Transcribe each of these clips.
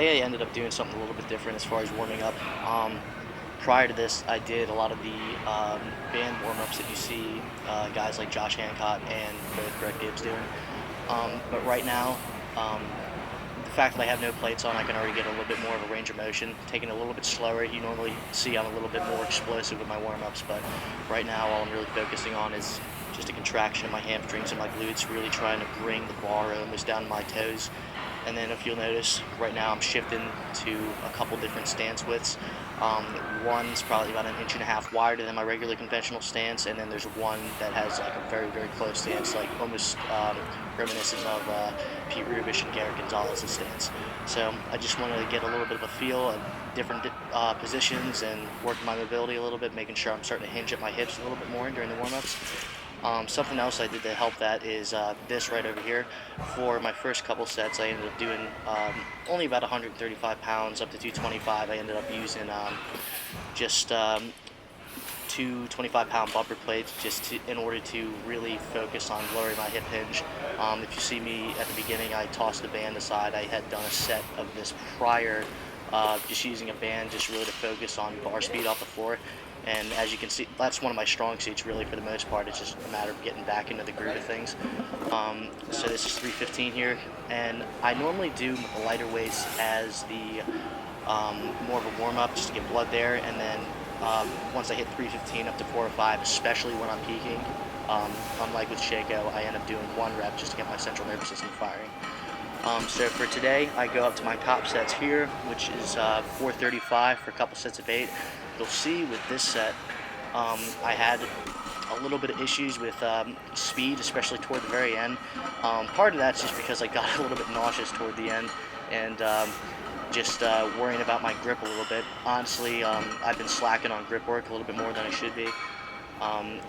today I ended up doing something a little bit different as far as warming up. Prior to this, I did a lot of the band warm-ups that you see guys like Josh Hancock and both Greg Gibbs doing. But right now, um, the fact that I have no plates on, I can already get a little bit more of a range of motion, taking it a little bit slower. You normally see I'm a little bit more explosive with my warm-ups, but right now all I'm really focusing on is just a contraction of my hamstrings and my glutes, really trying to bring the bar almost down to my toes. And then if you'll notice, right now I'm shifting to a couple different stance widths. One's probably about an inch and a half wider than my regular conventional stance, and then there's one that has like a very, very close stance, like almost reminiscent of Pete Rubish and Garrett Gonzalez's stance. So I just wanted to get a little bit of a feel of different positions and working my mobility a little bit, making sure I'm starting to hinge at my hips a little bit more during the warm-ups. Something else I did to help that is this right over here. For my first couple sets, I ended up doing only about 135 pounds up to 225. I ended up using just two 25-pound bumper plates in order to really focus on lowering my hip hinge. If you see me at the beginning, I tossed the band aside. I had done a set of this prior, just using a band just really to focus on bar speed off the floor. And as you can see, that's one of my strong suits really for the most part. It's just a matter of getting back into the groove of things. So this is 315 here, and I normally do lighter weights as the more of a warm-up just to get blood there, and then once I hit 315 up to 405, especially when I'm peaking, unlike with Shako, I end up doing one rep just to get my central nervous system firing. So for today, I go up to my top sets here, which is 435 for a couple sets of 8. You'll see with this set, I had a little bit of issues with speed, especially toward the very end. Part of that's just because I got a little bit nauseous toward the end, and just worrying about my grip a little bit. Honestly, I've been slacking on grip work a little bit more than I should be. And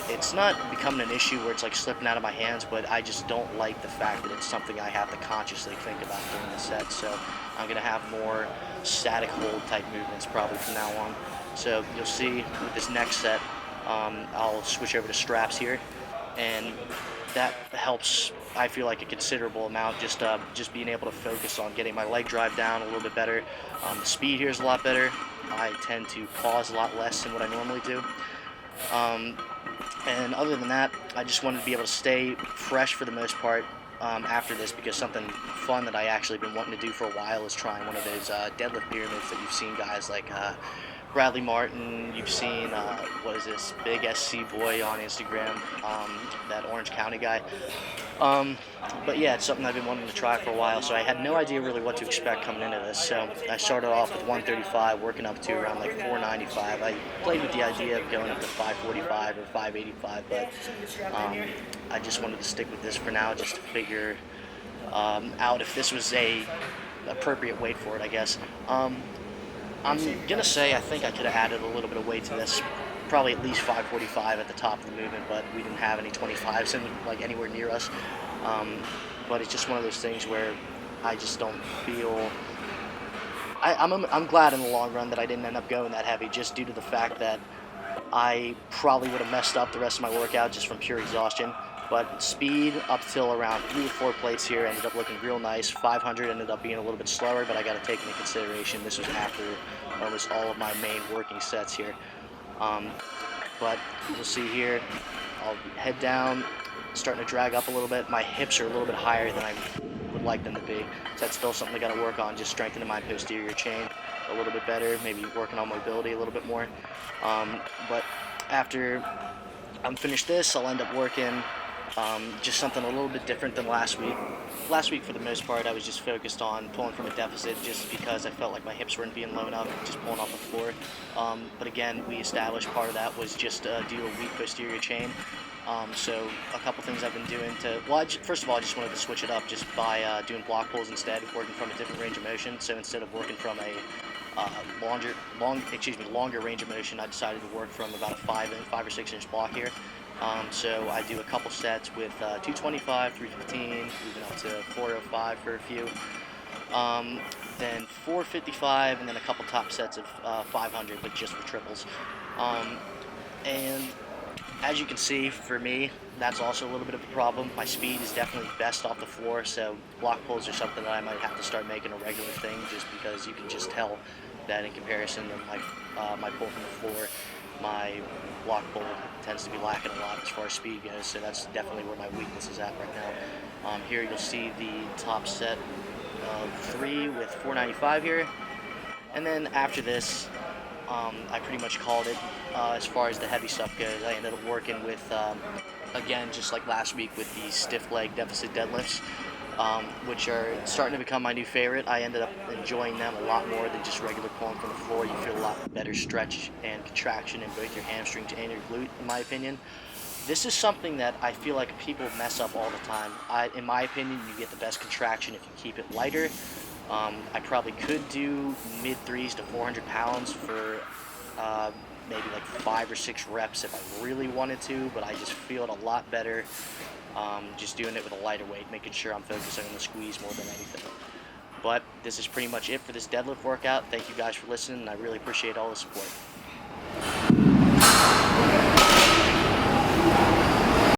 it's not becoming an issue where it's like slipping out of my hands, but I just don't like the fact that it's something I have to consciously think about during the set. So I'm going to have more static hold type movements probably from now on. So you'll see with this next set, I'll switch over to straps here, and that helps, I feel like, a considerable amount, just being able to focus on getting my leg drive down a little bit better. The speed here is a lot better. I tend to pause a lot less than what I normally do. And other than that, I just wanted to be able to stay fresh for the most part after this, because something fun that I actually been wanting to do for a while is trying one of those deadlift pyramids that you've seen guys like Bradley Martin, you've seen, what is this, Big SC Boy on Instagram, that Orange County guy. But yeah, it's something I've been wanting to try for a while, so I had no idea really what to expect coming into this. So I started off with 135, working up to around like 495. I played with the idea of going up to 545 or 585, but I just wanted to stick with this for now, just to figure out if this was a appropriate weight for it, I guess. I'm gonna say I think I could have added a little bit of weight to this, probably at least 545 at the top of the movement, but we didn't have any 25s like anywhere near us. But it's just one of those things where I just don't feel. I'm glad in the long run that I didn't end up going that heavy, just due to the fact that I probably would have messed up the rest of my workout just from pure exhaustion. But speed up till around 3 to 4 plates here ended up looking real nice. 500 ended up being a little bit slower, but I got to take into consideration this was after almost all of my main working sets here. But you'll see here, I'll head down, starting to drag up a little bit. My hips are a little bit higher than I would like them to be, so that's still something I got to work on, just strengthening my posterior chain a little bit better, maybe working on mobility a little bit more. But after I'm finished this, I'll end up working just something a little bit different than last week. Last week, for the most part, I was just focused on pulling from a deficit just because I felt like my hips weren't being low enough, just pulling off the floor. But again, we established part of that was just do a weak posterior chain. So a couple things I've been doing to, well, first of all, I just wanted to switch it up just by doing block pulls instead, working from a different range of motion. So instead of working from a longer range of motion, I decided to work from about a 5 or 6 inch block here. So I do a couple sets with 225, 315, moving up to 405 for a few, then 455, and then a couple top sets of 500, but just for triples. And As you can see, for me, that's also a little bit of a problem. My speed is definitely best off the floor, so block pulls are something that I might have to start making a regular thing, just because you can just tell that in comparison to my pull from the floor, my block pull tends to be lacking a lot as far as speed goes, so that's definitely where my weakness is at right now. Here you'll see the top set of 3 with 495 here, and then after this, I pretty much called it. As far as the heavy stuff goes, I ended up working with, again, just like last week, with the stiff leg deficit deadlifts, which are starting to become my new favorite. I ended up enjoying them a lot more than just regular pulling from the floor. You feel a lot better stretch and contraction in both your hamstrings and your glute, in my opinion. This is something that I feel like people mess up all the time. In my opinion, you get the best contraction if you keep it lighter. I probably could do mid threes to 400 pounds for maybe like 5 or 6 reps if I really wanted to, but I just feel it a lot better just doing it with a lighter weight, making sure I'm focusing on the squeeze more than anything. But this is pretty much it for this deadlift workout. Thank you guys for listening, and I really appreciate all the support.